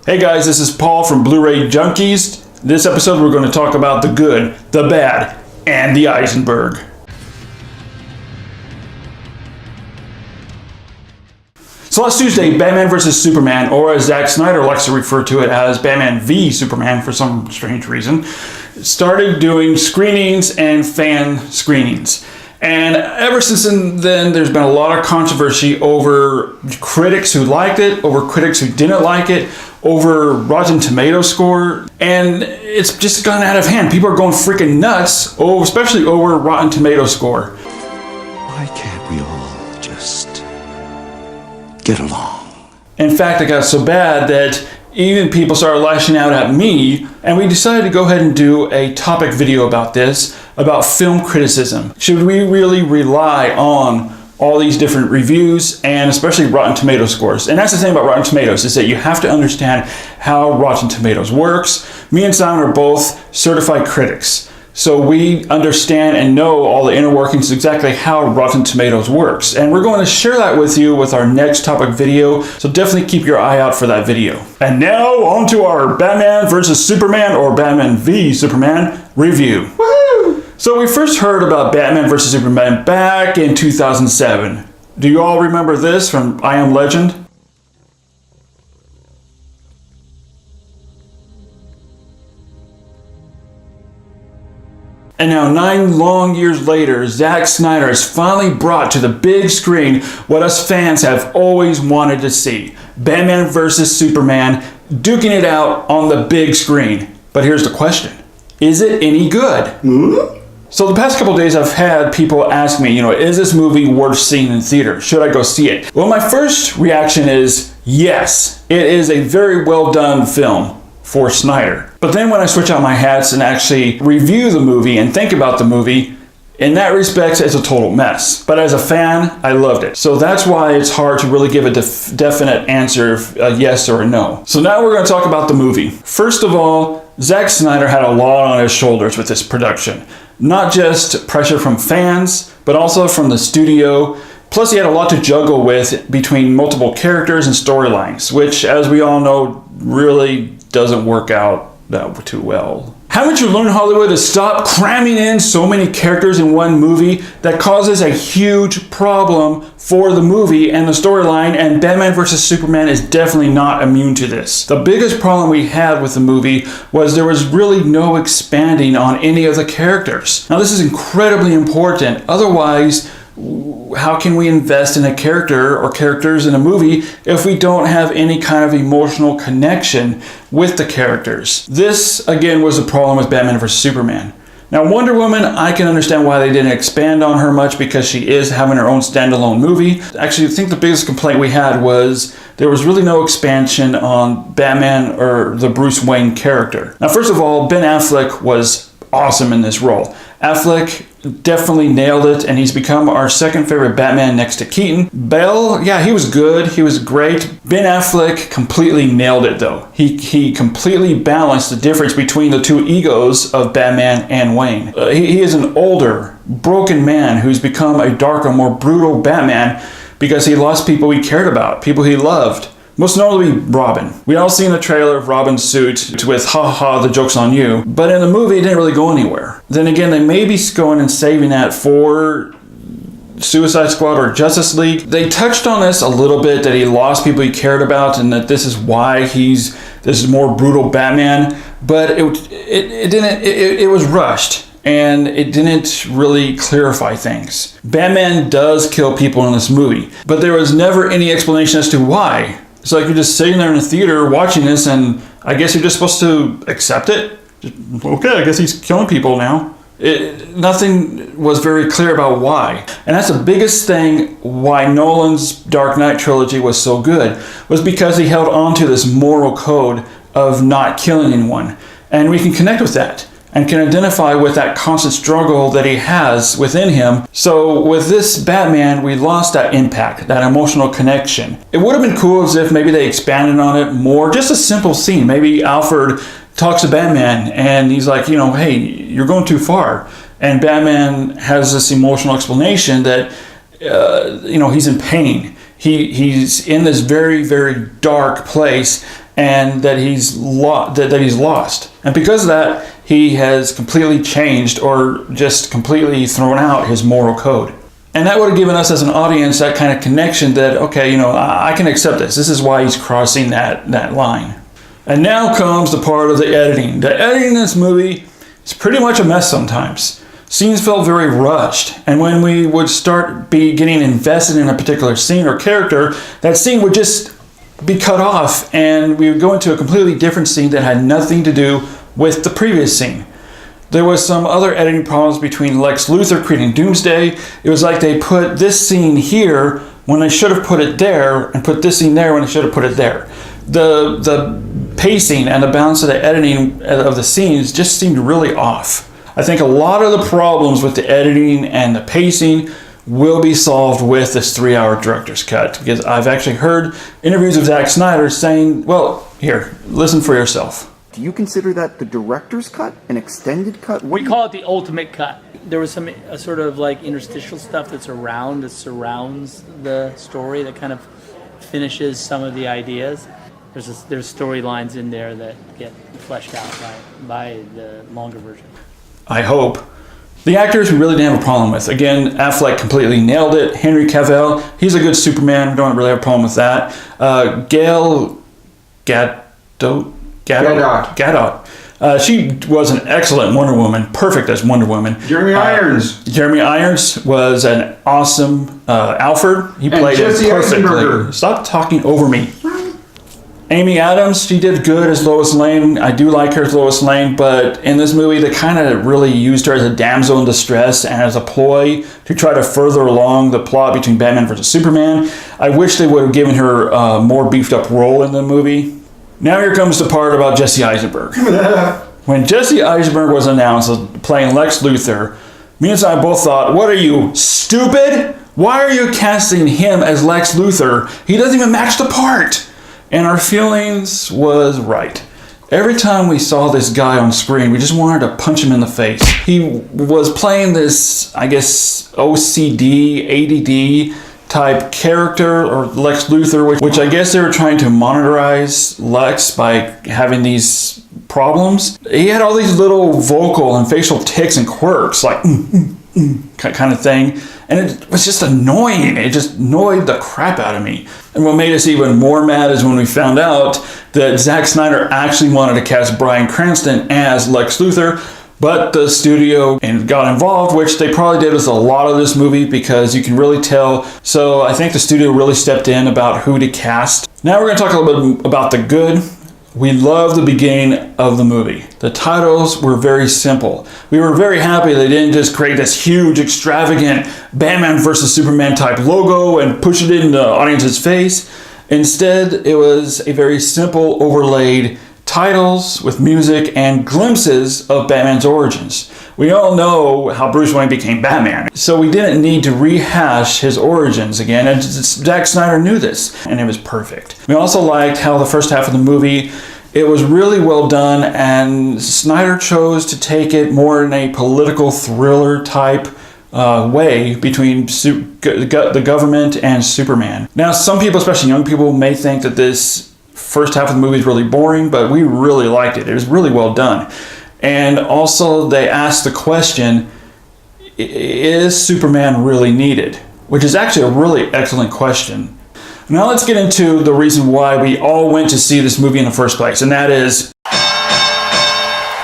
Hey guys, this is Paul from Bluray Junkies. This episode we're going to talk about the good, the bad, and the Eisenberg. So last Tuesday, Batman vs. Superman, or as Zack Snyder likes to refer to it as Batman v Superman for some strange reason, started doing screenings and fan screenings. And ever since then, there's been a lot of controversy over critics who liked it, over critics who didn't like it, over Rotten Tomatoes score, and it's just gone out of hand. People are going freaking nuts, especially over Rotten Tomatoes score. Why can't we all just get along? In fact, it got so bad that even people started lashing out at me, and we decided to go ahead and do a topic video about this, about film criticism. Should we really rely on all these different reviews and especially Rotten Tomatoes scores? And that's the thing about Rotten Tomatoes, is that you have to understand how Rotten Tomatoes works. Me and Simon are both certified critics, so we understand and know all the inner workings, exactly how Rotten Tomatoes works. And we're going to share that with you with our next topic video, so definitely keep your eye out for that video. And now on to our Batman vs. Superman, or Batman v Superman review. Woohoo! So we first heard about Batman vs. Superman back in 2007. Do you all remember this from I Am Legend? And now 9 long years later, Zack Snyder has finally brought to the big screen what us fans have always wanted to see. Batman vs. Superman duking it out on the big screen. But here's the question. Is it any good? So the past couple days I've had people ask me, is this movie worth seeing in theater? Should I go see it? Well, my first reaction is yes. It is a very well done film for Snyder. But then when I switch out my hats and actually review the movie and think about the movie, in that respect, it's a total mess. But as a fan, I loved it. So that's why it's hard to really give a definite answer, a yes or a no. So now we're going to talk about the movie. First of all, Zack Snyder had a lot on his shoulders with this production. Not just pressure from fans, but also from the studio. Plus, he had a lot to juggle with between multiple characters and storylines, which, as we all know, really doesn't work out that too well. Haven't you learned, Hollywood, to stop cramming in so many characters in one movie? That causes a huge problem for the movie and the storyline, and Batman vs. Superman is definitely not immune to this. The biggest problem we had with the movie was there was really no expanding on any of the characters. Now, this is incredibly important. Otherwise, how can we invest in a character or characters in a movie if we don't have any kind of emotional connection with the characters? This, again, was a problem with Batman vs. Superman. Now, Wonder Woman, I can understand why they didn't expand on her much, because she is having her own standalone movie. Actually, I think the biggest complaint we had was there was really no expansion on Batman or the Bruce Wayne character. Now, first of all, Ben Affleck was awesome in this role. Affleck definitely nailed it, and he's become our second favorite Batman next to Keaton. Bale, yeah, he was good. He was great. Ben Affleck completely nailed it, though. He completely balanced the difference between the two egos of Batman and Wayne. He is an older, broken man who's become a darker, more brutal Batman because he lost people he cared about, people he loved. Most notably, Robin. We all seen the trailer of Robin's suit with "ha ha, the joke's on you," but in the movie it didn't really go anywhere. Then again, they may be going and saving that for Suicide Squad or Justice League. They touched on this a little bit, that he lost people he cared about and that this is why he's this more brutal Batman, but it was rushed. And it didn't really clarify things. Batman does kill people in this movie, but there was never any explanation as to why. It's like you're just sitting there in the theater watching this, and I guess you're just supposed to accept it. Okay, I guess he's killing people now. Nothing was very clear about why. And that's the biggest thing why Nolan's Dark Knight trilogy was so good, was because he held on to this moral code of not killing anyone. And we can connect with that and can identify with that constant struggle that he has within him. So with this Batman, we lost that impact, that emotional connection. It would have been cool as if maybe they expanded on it more, just a simple scene. Maybe Alfred talks to Batman and he's like, hey, you're going too far. And Batman has this emotional explanation that, he's in pain. he's in this very, very dark place, and that he's lost. And because of that, he has completely changed, or just completely thrown out his moral code. And that would have given us as an audience that kind of connection that, okay, you know, I can accept this. This is why he's crossing that line. And now comes the part of the editing. The editing in this movie is pretty much a mess sometimes. Scenes felt very rushed, and when we would start getting invested in a particular scene or character, that scene would just be cut off, and we would go into a completely different scene that had nothing to do with the previous scene. There was some other editing problems between Lex Luthor creating Doomsday. It was like they put this scene here when they should have put it there, and put this scene there when they should have put it there. The pacing and the balance of the editing of the scenes just seemed really off. I think a lot of the problems with the editing and the pacing will be solved with this 3-hour director's cut, because I've actually heard interviews of Zack Snyder saying, well, here, listen for yourself. Do you consider that the director's cut, an extended cut? We call it the ultimate cut. There was some sort of like interstitial stuff that surrounds the story that kind of finishes some of the ideas. There's storylines in there that get fleshed out by the longer version. I hope. The actors we really didn't have a problem with. Again, Affleck completely nailed it. Henry Cavill, he's a good Superman. We don't really have a problem with that. Gadot. She was an excellent Wonder Woman, perfect as Wonder Woman. Jeremy Irons was an awesome Alfred. He played it perfectly. Eisenberg. Stop talking over me. Amy Adams, she did good as Lois Lane. I do like her as Lois Lane, but in this movie, they kind of really used her as a damsel in distress and as a ploy to try to further along the plot between Batman versus Superman. I wish they would have given her a more beefed up role in the movie. Now here comes the part about Jesse Eisenberg. When Jesse Eisenberg was announced as playing Lex Luthor, me and I both thought, what are you, stupid? Why are you casting him as Lex Luthor? He doesn't even match the part. And our feelings was right. Every time we saw this guy on screen, we just wanted to punch him in the face. He was playing this, I guess, OCD, ADD type character, or Lex Luthor, which I guess they were trying to monetize Lex by having these problems. He had all these little vocal and facial tics and quirks, like kind of thing. And it was just annoying. It just annoyed the crap out of me. And what made us even more mad is when we found out that Zack Snyder actually wanted to cast Bryan Cranston as Lex Luthor, but the studio got involved, which they probably did with a lot of this movie, because you can really tell. So I think the studio really stepped in about who to cast. Now we're going to talk a little bit about the good. We love the beginning of the movie. The titles were very simple. We were very happy they didn't just create this huge, extravagant Batman versus Superman type logo and push it in the audience's face. Instead, it was a very simple, overlaid titles with music and glimpses of Batman's origins. We all know how Bruce Wayne became Batman, so we didn't need to rehash his origins again, and Zack Snyder knew this, and it was perfect. We also liked how the first half of the movie, it was really well done, and Snyder chose to take it more in a political thriller type way between the government and Superman. Now, some people, especially young people, may think that this first half of the movie is really boring, but we really liked it. It was really well done. And also they asked the question, is Superman really needed? Which is actually a really excellent question. Now let's get into the reason why we all went to see this movie in the first place, and that is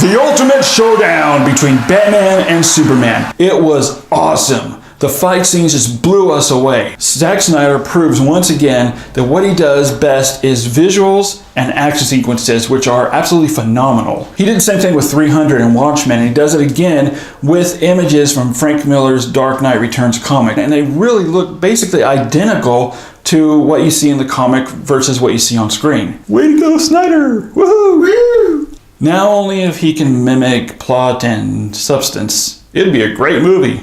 the ultimate showdown between Batman and Superman. It was awesome. The fight scenes just blew us away. Zack Snyder proves once again that what he does best is visuals and action sequences, which are absolutely phenomenal. He did the same thing with 300 and Watchmen, and he does it again with images from Frank Miller's Dark Knight Returns comic. And they really look basically identical to what you see in the comic versus what you see on screen. Way to go, Snyder! Woohoo! Woo! Now only if he can mimic plot and substance, it'd be a great movie.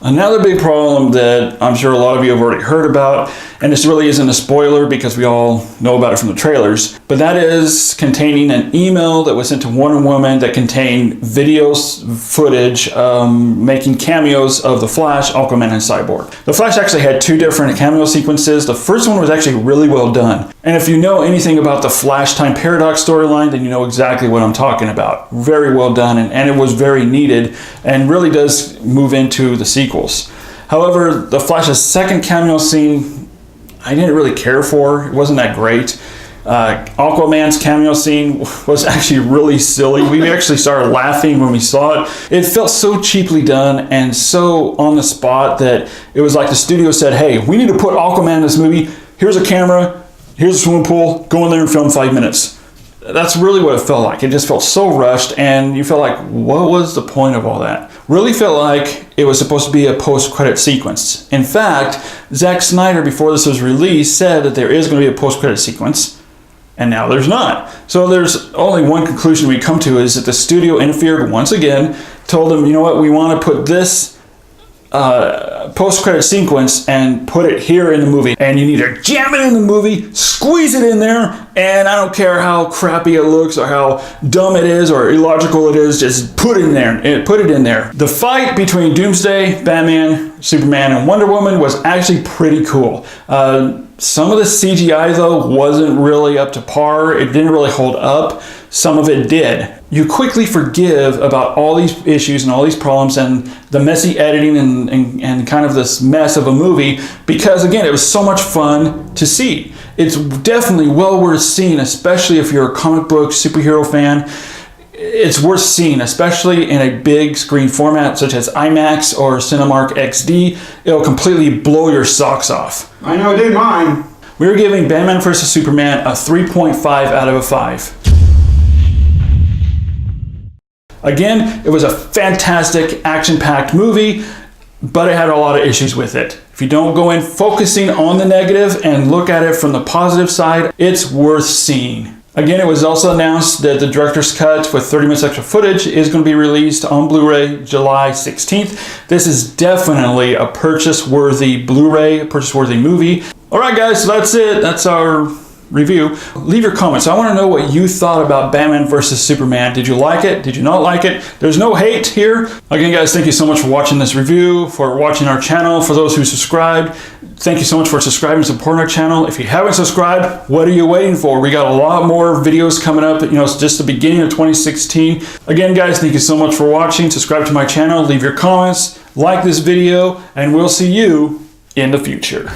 Another big problem that I'm sure a lot of you have already heard about, and this really isn't a spoiler because we all know about it from the trailers, but that is containing an email that was sent to Wonder Woman that contained footage making cameos of the Flash, Aquaman, and Cyborg. The Flash actually had 2 different cameo sequences. The first one was actually really well done. And if you know anything about the Flash Time Paradox storyline, then you know exactly what I'm talking about. Very well done, and it was very needed, and really does move into the sequels. However, the Flash's second cameo scene, I didn't really care for. It wasn't that great. Aquaman's cameo scene was actually really silly. We actually started laughing when we saw it. It felt so cheaply done and so on the spot that it was like the studio said, hey, we need to put Aquaman in this movie. Here's a camera. Here's a swimming pool. Go in there and film 5 minutes. That's really what it felt like. It just felt so rushed, and you felt like, what was the point of all that? Really felt like it was supposed to be a post-credit sequence. In fact, Zack Snyder, before this was released, said that there is going to be a post-credit sequence, and now there's not. So there's only one conclusion we come to, is that the studio interfered once again, told them, you know what, we want to put this post-credit sequence and put it here in the movie, and you need to jam it in the movie, squeeze it in there, and I don't care how crappy it looks or how dumb it is or illogical it is, just put it in there and put it in there. The fight between Doomsday, Batman, Superman, and Wonder Woman was actually pretty cool. Some of the CGI though wasn't really up to par. It didn't really hold up. Some of it did. You quickly forgive about all these issues and all these problems and the messy editing and kind of this mess of a movie, because again, it was so much fun to see. It's definitely well worth seeing, especially if you're a comic book superhero fan. It's worth seeing, especially in a big screen format such as IMAX or Cinemark XD. It'll completely blow your socks off. I know, did mine. We're giving Batman vs. Superman a 3.5 out of 5. Again, it was a fantastic action-packed movie, but it had a lot of issues with it. If you don't go in focusing on the negative and look at it from the positive side, it's worth seeing. Again, it was also announced that the director's cut with 30 minutes extra footage is going to be released on Blu-ray July 16th. This is definitely a purchase-worthy Blu-ray, purchase-worthy movie. All right, guys, so that's it. That's our review. Leave your comments. I want to know what you thought about Batman vs. Superman. Did you like it? Did you not like it? There's no hate here. Again, guys, thank you so much for watching this review, for watching our channel. For those who subscribed, thank you so much for subscribing and supporting our channel. If you haven't subscribed, what are you waiting for? We got a lot more videos coming up. You know, it's just the beginning of 2016. Again, guys, thank you so much for watching. Subscribe to my channel. Leave your comments. Like this video, and we'll see you in the future.